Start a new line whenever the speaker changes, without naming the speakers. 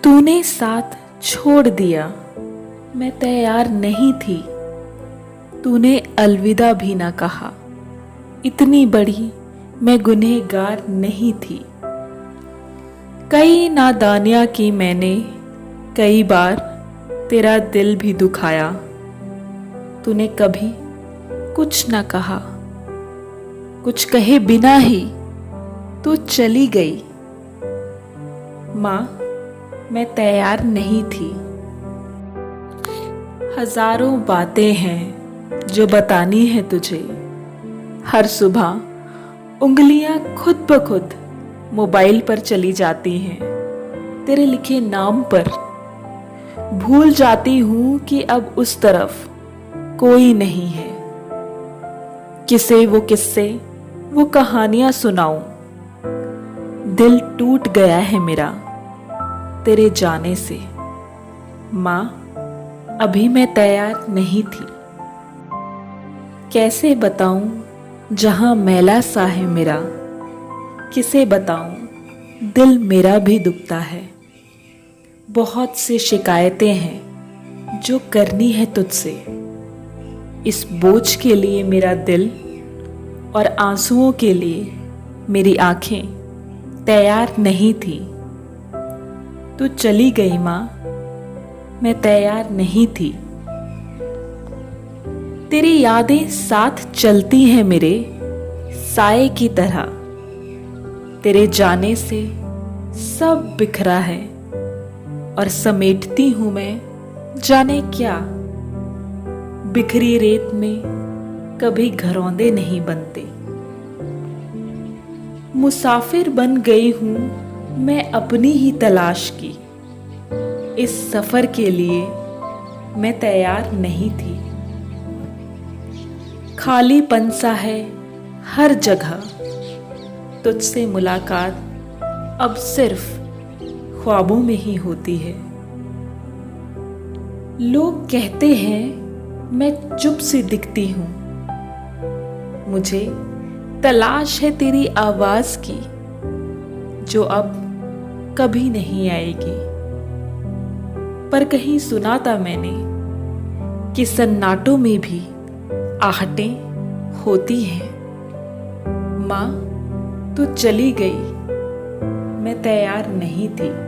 तूने साथ छोड़ दिया, मैं तैयार नहीं थी। तूने अलविदा भी ना कहा, इतनी बड़ी मैं गुनहगार नहीं थी। कई नादानियां की मैंने, कई बार तेरा दिल भी दुखाया। तूने कभी कुछ ना कहा, कुछ कहे बिना ही तू चली गई। माँ, मैं तैयार नहीं थी। हजारों बातें हैं जो बतानी है तुझे। हर सुबह उंगलियां खुद ब खुद मोबाइल पर चली जाती हैं तेरे लिखे नाम पर। भूल जाती हूं कि अब उस तरफ कोई नहीं है। किसे वो किस्से, वो कहानियां सुनाऊं। दिल टूट गया है मेरा तेरे जाने से। माँ, अभी मैं तैयार नहीं थी। कैसे बताऊं जहां मैला सा है मेरा, किसे बताऊं दिल मेरा भी दुखता है। बहुत सी शिकायतें हैं जो करनी है तुझसे। इस बोझ के लिए मेरा दिल और आंसुओं के लिए मेरी आंखें तैयार नहीं थी। तू चली गई माँ, मैं तैयार नहीं थी। तेरी यादें साथ चलती हैं मेरे साए की तरह। तेरे जाने से सब बिखरा है और समेटती हूं मैं जाने क्या। बिखरी रेत में कभी घरौंदे नहीं बनते। मुसाफिर बन गई हूं मैं अपनी ही तलाश की। इस सफर के लिए मैं तैयार नहीं थी। खालीपन सा है हर जगह, तुझसे मुलाकात अब सिर्फ ख्वाबों में ही होती है। लोग कहते हैं मैं चुप सी दिखती हूं। मुझे तलाश है तेरी आवाज की, जो अब कभी नहीं आएगी। पर कहीं सुना था मैंने कि सन्नाटों में भी आहटें होती हैं। माँ, तू चली गई, मैं तैयार नहीं थी।